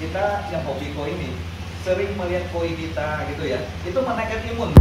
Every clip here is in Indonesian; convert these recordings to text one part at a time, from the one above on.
kita yang hobi koi ini sering melihat koi kita gitu ya, itu menaikkan imun.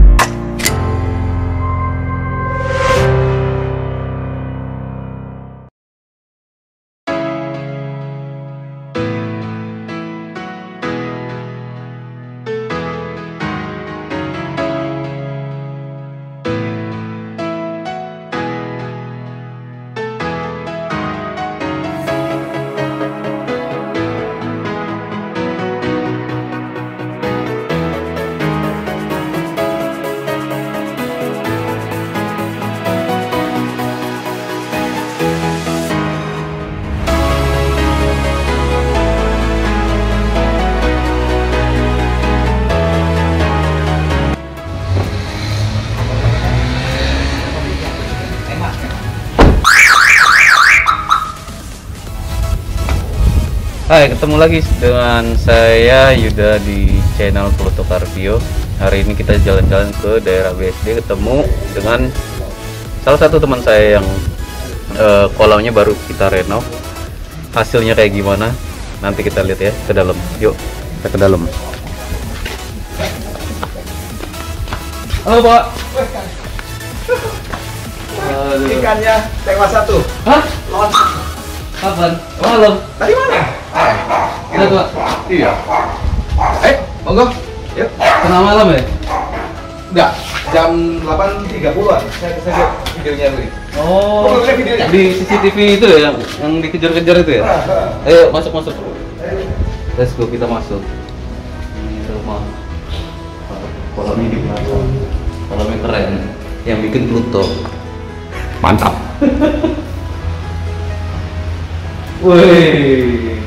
Hai, ketemu lagi dengan saya Yuda di channel Pluto Carpio. Hari ini kita jalan-jalan ke daerah BSD, ketemu dengan salah satu teman saya yang kolamnya baru kita renov. Hasilnya kayak gimana? Nanti kita lihat ya ke dalam. Yuk, kita ke dalam. Halo Pak. Ikannya tewa satu. Hah? Lawan. Kapan? Malam. Tadi mana? Kita Pak. Iya. Monggo. Yuk. Tengah malam ya? Enggak, jam 8.30-an. Saya lihat videonya dulu. Oh, lihat videonya. di CCTV itu ya, yang dikejar-kejar itu ya? Ayo masuk. Let's go, kita masuk. Ini rumah kolamnya di belakang. Kolamnya keren, yang bikin Pluto. Mantap. Wih.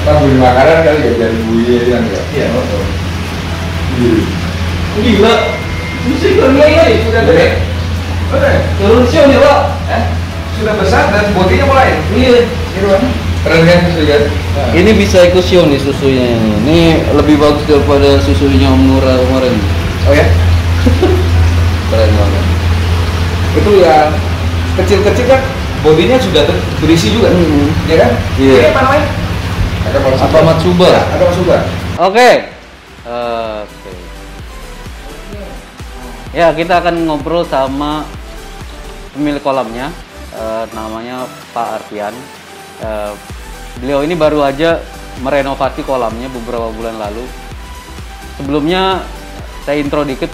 Kita beli makanan kali ya, jadi buye kan ya? Iya, betul. Gila. Bisa kerja ini Sudah gede. Betul. turun siun ya Pak? Sudah besar dan bodinya mulai. Iya. Keren kan susu kan? Ini bisa ekusion nih susunya. Ini lebih bagus daripada susunya Om Nura kemarin. Oh ya? Keren banget. Itu ya kecil-kecil kan bodinya sudah berisi juga. Ya kan? Iya. Ini apa namanya? Apa Matsuba? Ya, ada Matsuba. Oke. Oke. Ya, kita akan ngobrol sama pemilik kolamnya, namanya Pak Arfian. Beliau ini baru aja merenovasi kolamnya beberapa bulan lalu. Sebelumnya saya intro dikit,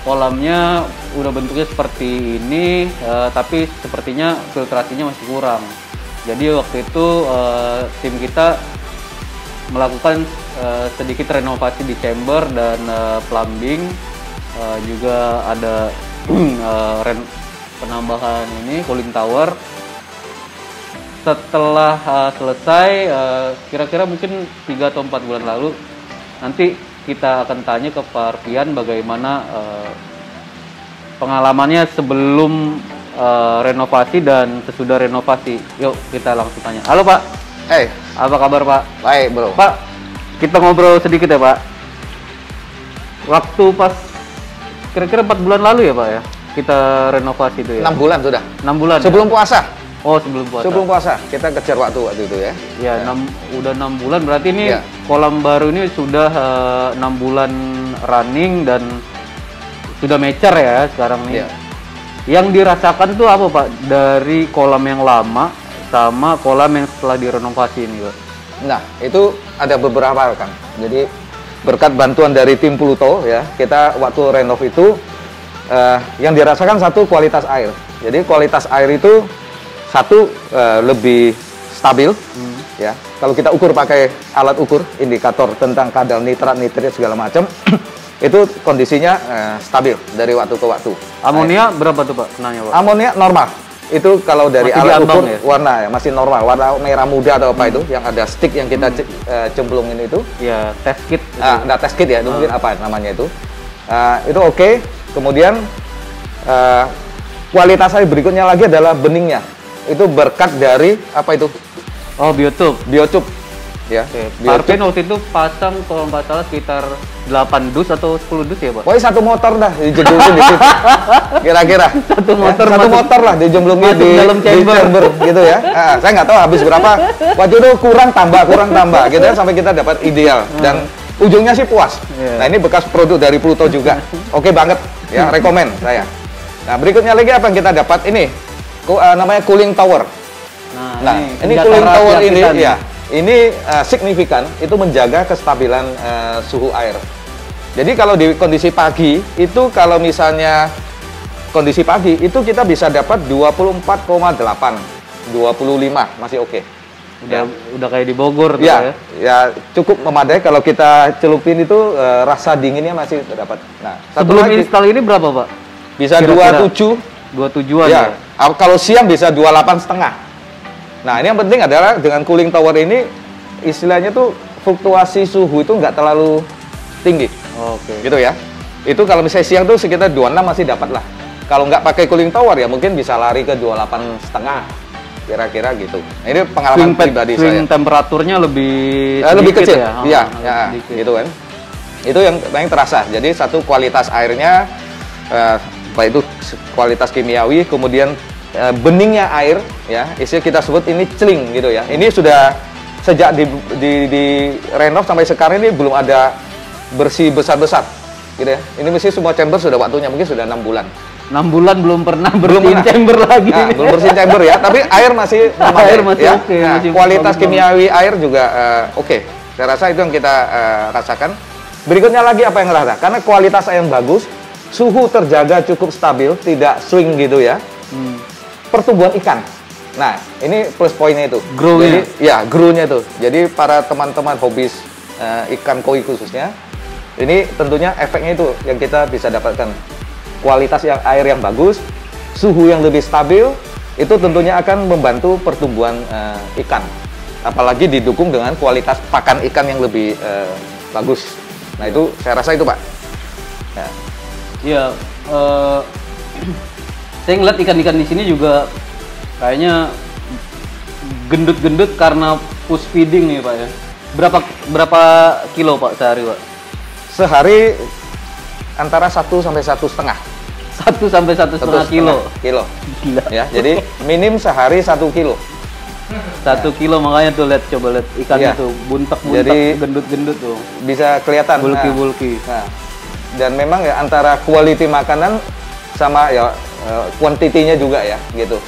kolamnya udah bentuknya seperti ini, tapi sepertinya filtrasinya masih kurang. Jadi waktu itu tim kita melakukan sedikit renovasi di chamber dan plumbing, juga ada penambahan ini cooling tower. Setelah selesai, kira-kira mungkin 3 atau 4 bulan lalu, nanti kita akan tanya ke Pak Arfian bagaimana pengalamannya sebelum renovasi dan sesudah renovasi. Yuk kita langsung tanya. Halo Pak. Apa kabar Pak? Baik bro. Pak, kita ngobrol sedikit ya Pak. Waktu pas kira-kira 4 bulan lalu ya Pak ya, kita renovasi itu ya? 6 bulan sudah. 6 bulan Sebelum puasa. Oh sebelum puasa. Sebelum puasa. Kita kejar waktu itu ya. Ya, udah 6 bulan berarti ini Ya. kolam baru ini sudah 6 bulan running dan sudah mature ya sekarang nih. Ya. Yang dirasakan tuh apa Pak dari kolam yang lama sama kolam yang setelah direnovasi ini Pak? Nah, itu ada beberapa kan. Jadi berkat bantuan dari tim Pluto ya, kita waktu renov itu yang dirasakan satu kualitas air. Jadi kualitas air itu satu lebih stabil ya. Kalau kita ukur pakai alat ukur indikator tentang kadar nitrat, nitrit segala macam itu kondisinya stabil dari waktu ke waktu. Amonia berapa tuh Pak kenanya Pak? Amonia normal. Itu kalau dari Masih alat diambang ukur ya? warna ya masih normal, warna merah muda atau apa itu yang ada stick yang kita cemplungin itu. Ya, test kit. Nah, test kit ya, itu mungkin apa namanya itu. Itu oke. Kemudian kualitas air berikutnya lagi adalah beningnya. Itu berkat dari apa itu? Oh, biotube. Biotube. ya. Oke. Biar Parpin waktu itu pasang kalau nggak salah sekitar 8 dus atau 10 dus ya, Pak? pokoknya satu motor dah dijemblungin di situ. Kira-kira. Satu motor satu masuk- motor lah dijemblungin masuk dalam di chamber. chamber gitu ya. Nah, saya nggak tahu habis berapa. Waktu itu kurang tambah gitu ya sampai kita dapat ideal dan ujungnya sih puas. Iya. Nah, ini bekas produk dari Pluto juga. Oke banget ya, rekomen saya. Nah, berikutnya lagi apa yang kita dapat ini? Namanya cooling tower. Nah, ini senjata cooling rahasia tower ini kita nih. ya. Ini signifikan itu menjaga kestabilan suhu air. Jadi kalau di kondisi pagi itu kalau misalnya kondisi pagi itu kita bisa dapat 24,8, 25 masih oke. Udah kayak di Bogor tuh Ya, ya cukup memadai kalau kita celupin itu rasa dinginnya masih dapat. Nah, satu Sebelum lagi install ini berapa, Pak? bisa kira-kira 27. 27-an Ya, ya. kalau siang bisa 28,5. Nah, ini yang penting adalah dengan cooling tower ini istilahnya tuh fluktuasi suhu itu nggak terlalu tinggi. Oke. Gitu ya. Itu kalau misalnya siang tuh sekitar 26 masih dapat lah. Kalau nggak pakai cooling tower ya mungkin bisa lari ke 28,5. Kira-kira gitu. Nah, ini pengalaman pribadi saya. Swing temperaturnya lebih Lebih sedikit kecil. ya. Iya, lebih ya, sedikit. gitu kan. Itu yang terasa. Jadi satu kualitas airnya baik itu kualitas kimiawi, kemudian beningnya air ya, istilah kita sebut ini celing gitu ya. Ini sudah sejak di renov sampai sekarang ini belum ada bersih besar-besar gitu ya. Ini mesti semua chamber sudah waktunya, mungkin sudah 6 bulan. 6 bulan belum pernah Belum bersihin pernah. chamber lagi. Nah, belum bersihin chamber ya, tapi air masih memadai, Air masih ya. oke, Nah, masih kualitas bagus kimiawi air juga oke. Saya rasa itu yang kita rasakan. Berikutnya lagi apa yang rasa? Karena kualitas air yang bagus, suhu terjaga cukup stabil, tidak swing gitu ya. Pertumbuhan ikan. Nah, ini plus poinnya itu. Grow-nya. Jadi, ya, grow-nya itu. Jadi para teman-teman hobis ikan koi khususnya, ini tentunya efeknya itu yang kita bisa dapatkan. Kualitas air yang bagus, suhu yang lebih stabil, itu tentunya akan membantu pertumbuhan ikan. Apalagi didukung dengan kualitas pakan ikan yang lebih bagus. Nah, itu saya rasa itu, Pak. Ya. Iya, saya ngeliat ikan-ikan di sini juga kayaknya gendut-gendut karena push feeding nih, Pak ya. Berapa kilo, Pak, sehari, Pak? Sehari antara 1 sampai 1,5. 1 sampai 1,5 kilo. Kilo. Gila. Ya, jadi minim sehari 1 kilo. 1 kilo, makanya tuh coba lihat ikannya Iya. tuh buntek-buntek, Jadi- gendut-gendut tuh. Bisa kelihatan. Bulky-bulky. Nah, dan memang ya antara quality makanan sama ya quantity-nya juga ya gitu.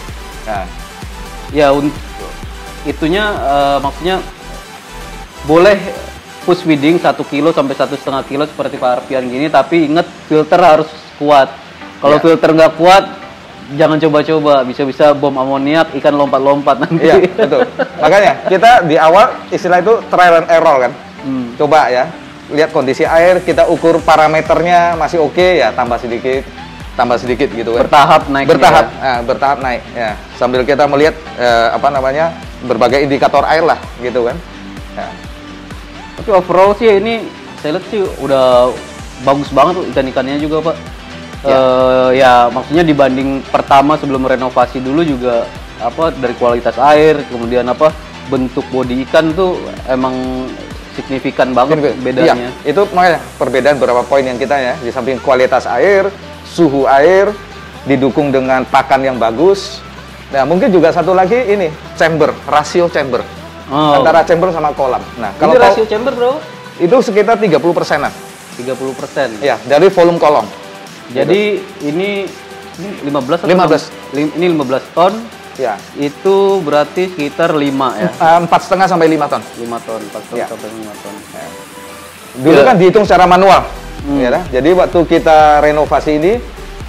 Nah, Ya, itunya maksudnya boleh push feeding 1 kilo sampai 1,5 kilo seperti Pak Arpian gini, tapi ingat filter harus kuat. Kalau Ya. filter nggak kuat, jangan coba-coba, bisa-bisa bom amoniak, ikan lompat-lompat nanti. iya, betul. Makanya kita di awal istilah itu trial and error kan. Coba ya, lihat kondisi air, kita ukur parameternya masih oke ya, tambah sedikit gitu kan. Bertahap naik. Bertahap naik ya. Sambil kita melihat berbagai indikator air lah gitu kan. Ya. Tapi overall sih ini saya lihat sih udah bagus banget tuh ikan-ikannya juga, Pak. Ya maksudnya dibanding pertama sebelum renovasi dulu juga dari kualitas air, kemudian bentuk bodi ikan tuh emang signifikan banget bedanya. Iya, itu makanya perbedaan beberapa poin yang kita ya, di samping kualitas air, suhu air, didukung dengan pakan yang bagus. Nah, mungkin juga satu lagi ini, rasio chamber. Oh. Antara chamber sama kolam. Nah, Ini rasio chamber berapa? itu sekitar 30%-an. 30%. Ya, dari volume kolom. Jadi ini 15 atau 15. Ini 15 ton. Ya. Itu berarti sekitar 5 ya. 4,5 sampai 5 ton. 5 ton, 4 ton Ya. sampai 5 ton. Dulu Ya. kan dihitung secara manual. Ya, kan? Jadi waktu kita renovasi ini,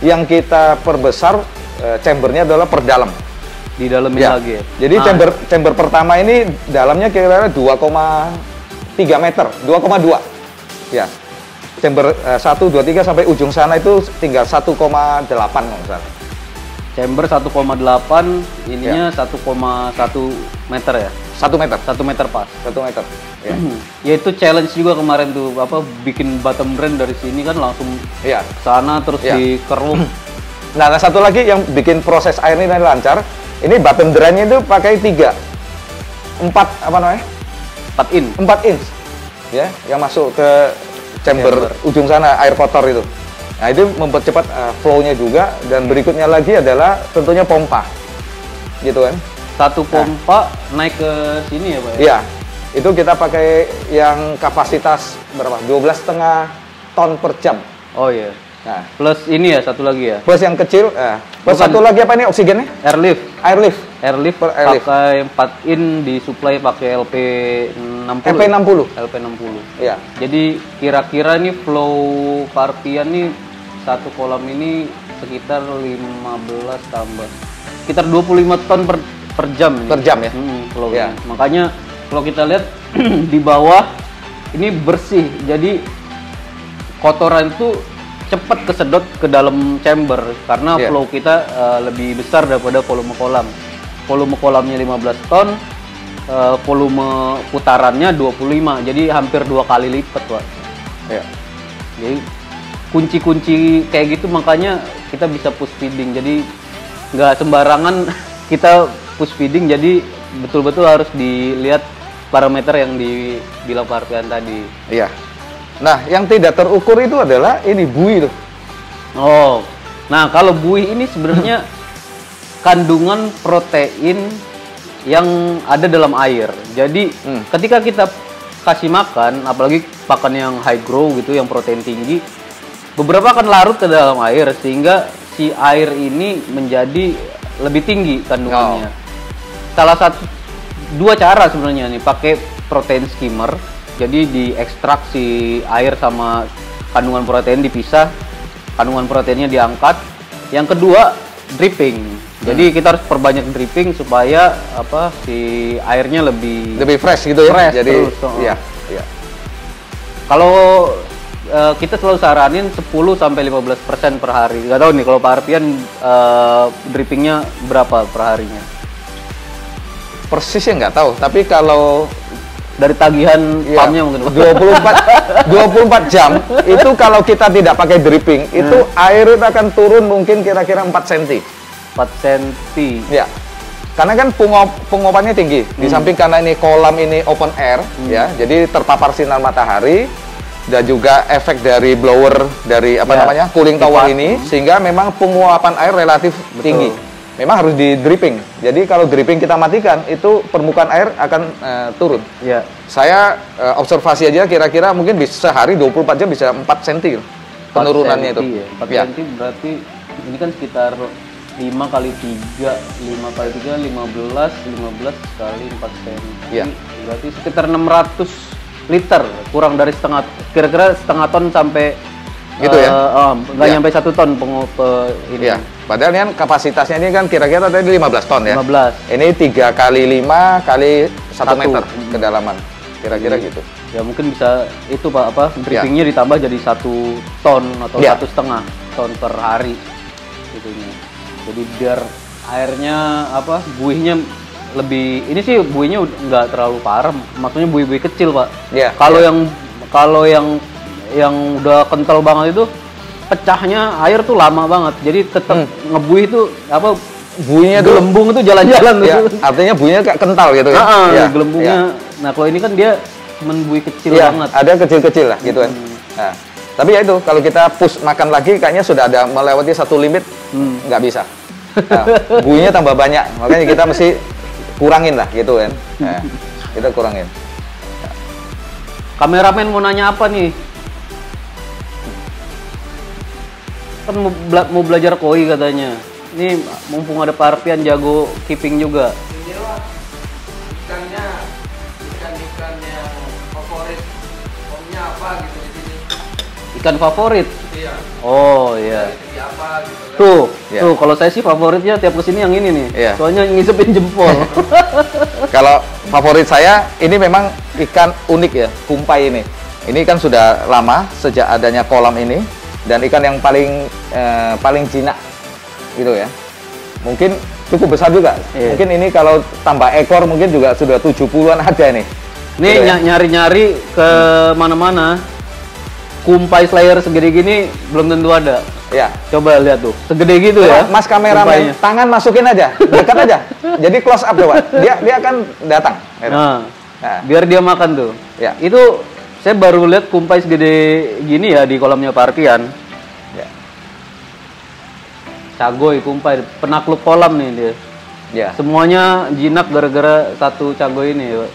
yang kita perbesar chambernya adalah per dalam. Di dalamnya Ya. lagi ya. Jadi chamber pertama ini dalamnya kira-kira 2,3 meter, 2,2. Ya. Chamber 1, 2, 3 sampai ujung sana itu tinggal 1,8 kalau nggak salah. Chamber 1,8, ininya 1,1 meter ya. 1 meter. 1 meter pas. 1 meter. Ya. Ya itu challenge juga kemarin tuh bikin bottom drain dari sini kan langsung Iya. sana terus Ya. dikeruk. Nah, satu lagi yang bikin proses air ini lancar, ini bottom drain-nya itu pakai 4 4 in. 4 inch ya, yang masuk ke chamber ujung sana, air kotor itu. Nah, itu mempercepat flow-nya juga. Dan berikutnya lagi adalah tentunya pompa gitu kan. Satu pompa naik ke sini ya Pak? Iya, itu kita pakai yang kapasitas berapa? 12,5 ton per jam. Oh iya. Nah, Plus ini ya, satu lagi ya? plus yang kecil, plus Bukan. satu lagi apa ini oksigennya? Airlift. Airlift. Airlift Per airlift. pakai 4 in, disuplai pakai LP60. LP60. LP60. Iya. Jadi kira-kira nih flow Parpian nih satu kolam ini sekitar 15 tambah sekitar 25 ton per jam ini. Per jam ya? Flow. Ya. Makanya kalau kita lihat di bawah ini bersih. Jadi kotoran itu cepat kesedot ke dalam chamber karena Yeah. flow kita lebih besar daripada volume kolam. Volume kolamnya 15 ton, volume putarannya 25, jadi hampir 2 kali lipat, Pak. Iya. Jadi kunci-kunci kayak gitu makanya kita bisa push feeding. Jadi nggak sembarangan kita push feeding, jadi betul-betul harus dilihat parameter yang dibilang Pak Arpian tadi. Iya. Nah, yang tidak terukur itu adalah ini buih tuh. Oh, nah kalau buih ini sebenarnya kandungan protein yang ada dalam air. Jadi ketika kita kasih makan, apalagi pakan yang high grow gitu, yang protein tinggi, beberapa akan larut ke dalam air sehingga si air ini menjadi lebih tinggi kandungannya. Salah satu 2 cara sebenarnya nih, pakai protein skimmer. Jadi diekstrak si air sama kandungan protein dipisah, kandungan proteinnya diangkat. Yang kedua, dripping. Jadi kita harus perbanyak dripping supaya si airnya lebih fresh gitu ya. Fresh Jadi terus, iya, iya. Kalau kita selalu saranin 10-15% per hari. Gak tahu nih kalau Pak Arpian drippingnya berapa per harinya? Persisnya nggak tahu, tapi kalau Dari tagihan pumpnya mungkin 24 jam itu kalau kita tidak pakai dripping itu air itu akan turun mungkin kira-kira 4 cm. 4 cm. Ya. Karena kan penguapannya tinggi. Di samping karena ini kolam ini open air ya, jadi terpapar sinar matahari dan juga efek dari blower dari namanya cooling tower ini sehingga memang penguapan air relatif tinggi. Memang harus di dripping. Jadi kalau dripping kita matikan, itu permukaan air akan turun. Ya. Saya observasi aja kira-kira mungkin bisa sehari 24 jam bisa 4 cm penurunannya itu. Ya. 4 cm berarti ini kan sekitar 5 kali 3, 5 kali 3, 15 kali 4 cm. Iya. Berarti sekitar 600 liter, kurang dari setengah, kira-kira setengah ton sampai gitu ya? Nggak nyampe 1 ton ini. Iya. Padahal ini kan kapasitasnya ini kan kira-kira tadi 15 ton ya. 15. Ini 3 kali 5 kali 1 meter kedalaman. Kira-kira gitu. Ya mungkin bisa itu Pak drippingnya ditambah jadi 1 ton atau 1,5 ton per hari gitunya. Jadi biar airnya buihnya lebih, ini sih buihnya nggak terlalu parah, maksudnya buih-buih kecil Pak. Iya. Kalau yang udah kental banget itu pecahnya air tuh lama banget, jadi tetap ngebuih itu buihnya tuh gelembung itu jalan-jalan ya, tuh. artinya buihnya kayak kental gitu ya. Gelembungnya. Nah kalau ini kan dia cuman buih kecil banget. Ada kecil-kecil lah gitu kan. Nah, tapi ya itu kalau kita push makan lagi kayaknya sudah ada melewati satu limit, nggak bisa. Nah, buihnya tambah banyak, makanya kita mesti kurangin lah gitu kan. Nah, kita kurangin. Kameramen mau nanya apa nih? Kan mau belajar koi katanya. Ini mumpung ada Pak Arpian jago keeping juga. Inilah ikannya, ikan yang favorit. Omnya apa gitu di sini? Ikan favorit? Iya. Oh iya. Jadi apa gitu kan? Tuh, kalau saya sih favoritnya tiap kesini yang ini nih. Iya. Soalnya ngisepin jempol. Kalau favorit saya ini memang ikan unik ya, kumpai ini. Ini kan sudah lama sejak adanya kolam ini dan ikan yang paling jinak gitu ya. Mungkin cukup besar juga. Iya. Mungkin ini kalau tambah ekor mungkin juga sudah 70-an ada nih. Nih Gitu ya. nyari-nyari ke mana-mana. Kumpai slayer segede gini belum tentu ada. Ya. Coba lihat tuh, segede gitu ya. Mas kameramen, tangan masukin aja, dekat aja. Jadi close up coba. Dia akan datang. Nah, Nah. Biar dia makan tuh. Ya. Itu saya baru lihat kumpai segede gini ya di kolamnya Pak Arkian. Ya. Cagoy kumpai, penakluk kolam nih dia. Ya. Semuanya jinak gara-gara satu cagoy ini ya, Pak.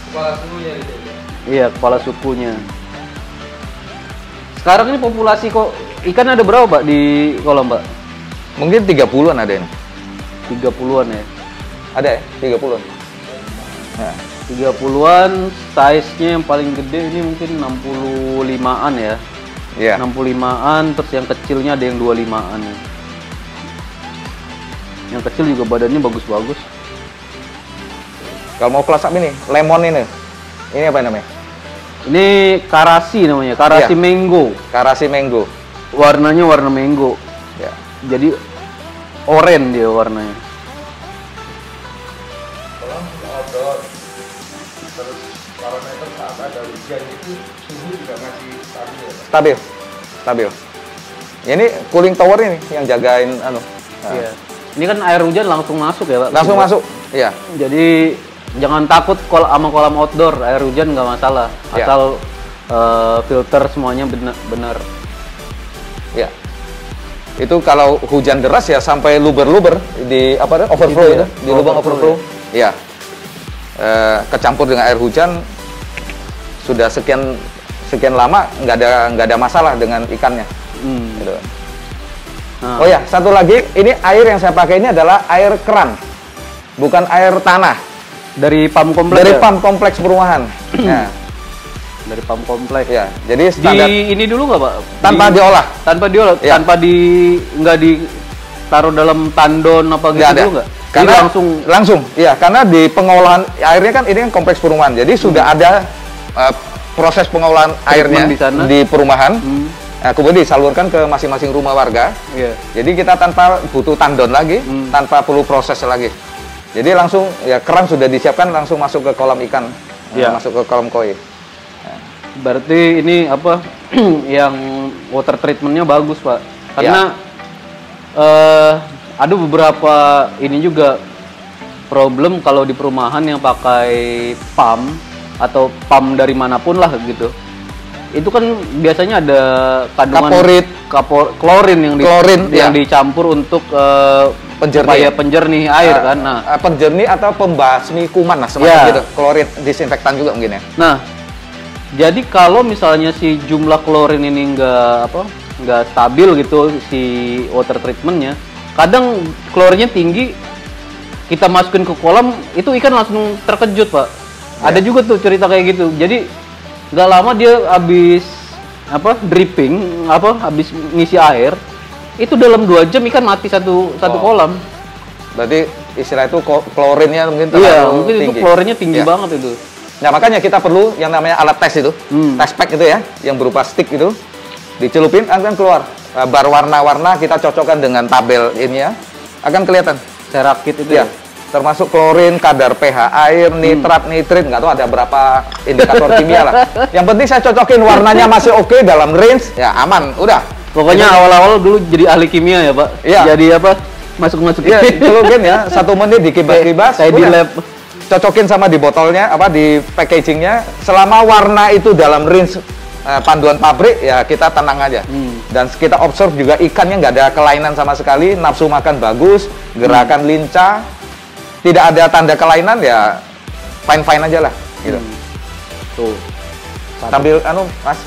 Kepala sukunya gitu. Iya, kepala sukunya. Sekarang ini populasi kok ikan ada berapa, Pak, di kolam, Pak? Mungkin 30-an ada ini. 30-an ya. Ada ya? 30-an. Nah. 30-an, size-nya yang paling gede ini mungkin 65-an ya. Iya. 65-an, terus yang kecilnya ada yang 25-an. Yang kecil juga badannya bagus-bagus. Kalau mau kelas up ini, lemon ini. Ini apa namanya? Ini karasi namanya, karasi Iya. mango. Karasi mango. Warnanya warna mango. Ya. Jadi oranye dia warnanya. Kolam outdoor, terus parameter saat ada hujan itu suhu juga masih stabil ya, Pak? Stabil. Stabil. Ya, ini cooling tower ini yang jagain anu. Nah. Iya. Ini kan air hujan langsung masuk ya, Pak? Langsung masuk. Iya. Jadi jangan takut sama kolam outdoor, air hujan nggak masalah, Ya. asal filter semuanya benar. Ya. Itu kalau hujan deras ya sampai luber-luber di apa overflow Itu itu, ya, di lubang overflow, overflow. Ya. Kecampur dengan air hujan sudah sekian lama nggak ada masalah dengan ikannya. Gitu. Nah, Oh ya, satu lagi, ini air yang saya pakai ini adalah air keran, bukan air tanah. dari pam kompleks. Dari ya? pam kompleks perumahan. Nah, Dari pam kompleks. ya, jadi standar Di ini dulu nggak, Pak? tanpa diolah. Tanpa diolah, Ya. tanpa nggak ditaruh dalam tandon apa gitu Nggak ada. dulu nggak? Jadi Karena langsung. iya, karena di pengolahan airnya kan ini kan kompleks perumahan, jadi sudah ada proses pengolahan airnya di sana. di perumahan. Hmm, Nah, kemudian disalurkan ke masing-masing rumah warga. iya. Jadi kita tanpa butuh tandon lagi, tanpa perlu proses lagi. Jadi langsung ya keran sudah disiapkan langsung masuk ke kolam ikan, Iya. masuk ke kolam koi. Berarti ini apa yang water treatmentnya bagus, Pak? Karena ada beberapa ini juga problem kalau di perumahan yang pakai pam atau pam dari manapun lah gitu. Itu kan biasanya ada kandungan Kaporit. klorin yang Klorin, yang ya. dicampur untuk Penjernih. supaya penjernih air kan. Nah, Penjernih atau pembasmi kuman lah semacam Ya. gitu. Klorin, disinfektan juga mungkin ya. Nah, jadi kalau misalnya si jumlah klorin ini nggak stabil gitu si water treatmentnya, kadang klorinnya tinggi, kita masukin ke kolam itu ikan langsung terkejut, Pak. Ada juga tuh cerita kayak gitu. Jadi nggak lama dia habis dripping habis ngisi air, itu dalam 2 jam ikan mati satu kolam. Berarti istilah itu klorinnya mungkin Iya, terlalu mungkin itu tinggi. klorinnya tinggi Ya. banget itu. Nah, makanya kita perlu yang namanya alat tes itu. Tes pack itu ya, yang berupa stick itu. Dicelupin akan keluar. Bar warna-warna kita cocokkan dengan tabel ini ya. Akan kelihatan. Serakit itu Ya. Termasuk klorin, kadar pH air, nitrat, nitrit, nggak tahu ada berapa indikator kimia lah. Yang penting saya cocokin warnanya masih oke dalam range, ya aman, udah. Pokoknya awal-awal dulu jadi ahli kimia ya, Pak. Iya. Jadi masuk-masukin. Iya, celupin ya, 1 menit dikibas-kibas. Kayak di udah. lab. Cocokin sama di botolnya, di packagingnya. Selama warna itu dalam range panduan pabrik, ya kita tenang aja. Dan kita observe juga ikannya nggak ada kelainan sama sekali, nafsu makan bagus, gerakan lincah, tidak ada tanda kelainan, ya fine-fine aja lah. Gitu. Tuh. Sambil Mas,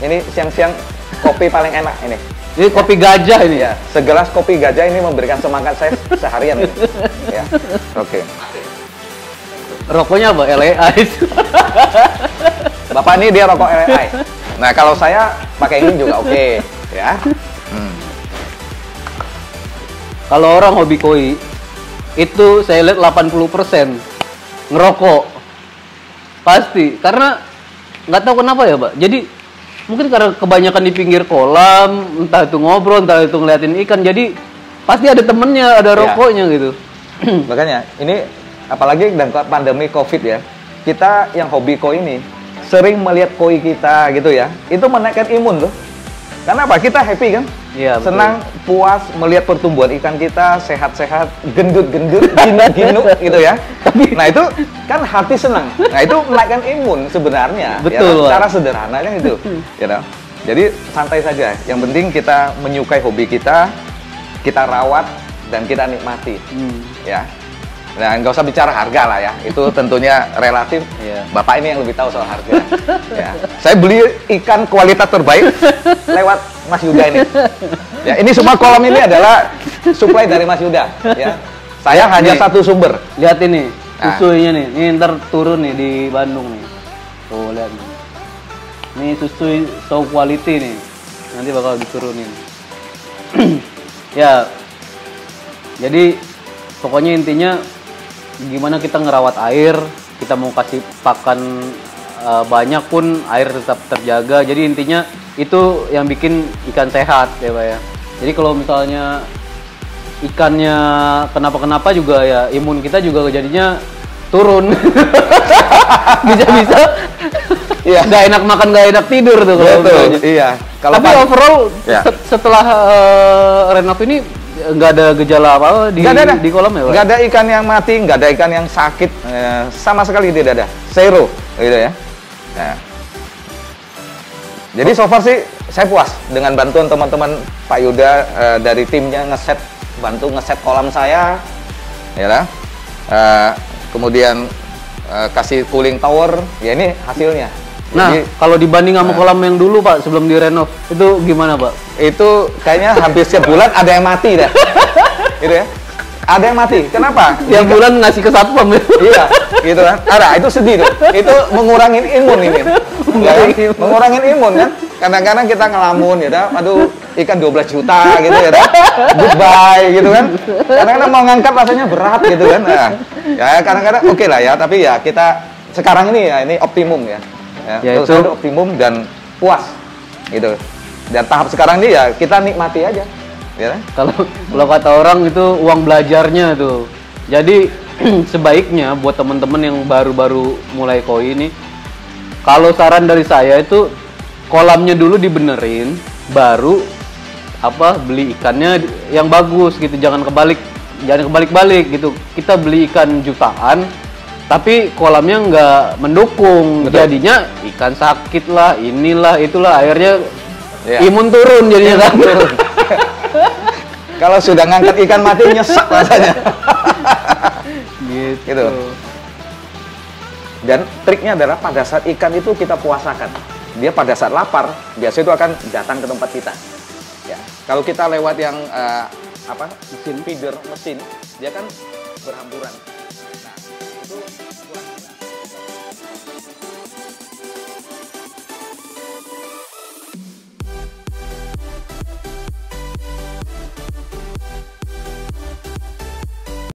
ini siang-siang kopi paling enak ini. Ini kopi gajah ini. Ya, segelas kopi gajah ini memberikan semangat saya seharian ini. Ya. Oke. Rokoknya apa? LA itu. Bapak ini dia rokok LAI. Nah, kalau saya pakai ini juga oke, ya. Kalau orang hobi koi, itu saya lihat 80% ngerokok. Pasti, karena nggak tahu kenapa ya, Pak. Jadi mungkin karena kebanyakan di pinggir kolam, entah itu ngobrol, entah itu ngeliatin ikan, jadi pasti ada temennya, ada Ya. rokoknya gitu. Makanya ini apalagi dan pandemi Covid ya. Kita yang hobi koi ini sering melihat koi kita gitu ya. Itu menaikkan imun loh. Karena apa? Kita happy kan? Iya, betul. Senang, puas melihat pertumbuhan ikan kita sehat-sehat, gendut-gendut, ginuk-ginuk gitu ya. Nah itu kan hati senang. Nah itu menaikkan imun sebenarnya. Betul, ya, cara sederhananya itu. Ya, jadi santai saja. Yang penting kita menyukai hobi kita rawat dan kita nikmati. Ya. Nah, nggak usah bicara harga lah ya, itu tentunya relatif. Iya. Bapak ini yang lebih tahu soal harga. Ya. Saya beli ikan kualitas terbaik lewat Mas Yuda ini. Ya, ini semua kolam ini adalah supply dari Mas Yuda. Ya. Saya hanya satu sumber. Lihat ini, susunya nih. Ini ntar turun nih di Bandung nih. Tuh, lihat nih. Ini susu so quality nih. Nanti bakal diturunin. Ya. Jadi pokoknya intinya gimana kita ngerawat air, kita mau kasih pakan banyak pun air tetap terjaga. Jadi intinya itu yang bikin ikan sehat ya Pak ya. Jadi kalau misalnya ikannya kenapa-kenapa juga ya imun kita juga jadinya turun. Bisa-bisa Iya. nggak enak makan, nggak enak tidur tuh kalau misalnya. Iya. Kalau Tapi overall setelah renov ini nggak ada gejala apa di kolam ya Pak? Nggak ada ikan yang mati, nggak ada ikan yang sakit, sama sekali tidak ada, zero gitu ya. Nah. Jadi so far sih saya puas dengan bantuan teman-teman Pak Yuda dari timnya bantu ngeset kolam saya, ya lah. Kemudian kasih cooling tower, ya ini hasilnya. Nah, jadi, kalau dibanding sama kolam yang dulu Pak, sebelum direnov, itu gimana Pak? Itu kayaknya hampir setiap bulan ada yang mati dah. Gitu ya. Ada yang mati. Kenapa? Tiap bulan ngasih ke satpam ya? Iya, gitu kan. Ada, itu sedih tuh. Itu mengurangin imun ini. Ya, kan? Mengurangin imun kan. Kadang-kadang kita ngelamun ya, aduh ikan 12 juta gitu ya. Goodbye gitu kan. Kadang-kadang mau ngangkat rasanya berat gitu kan. Nah, ya kadang-kadang oke lah ya, tapi ya kita sekarang ini ya ini optimum ya. Ya, terus itu optimum dan puas gitu. Dan tahap sekarang ini ya kita nikmati aja. Ya. Kalau kata orang itu uang belajarnya tuh. Jadi sebaiknya buat temen-temen yang baru-baru mulai koi ini, kalau saran dari saya itu kolamnya dulu dibenerin, baru beli ikannya yang bagus gitu. Jangan kebalik-balik gitu. Kita beli ikan jutaan, tapi kolamnya nggak mendukung. Betul. Jadinya ikan sakit lah, inilah itulah, akhirnya imun turun jadinya kan. Kalau sudah ngangkat ikan mati nyesek rasanya. Gitu. Dan triknya adalah pada saat ikan itu kita puasakan, dia pada saat lapar biasanya itu akan datang ke tempat kita. Ya. Kalau kita lewat yang mesin feeder, dia kan berhamburan.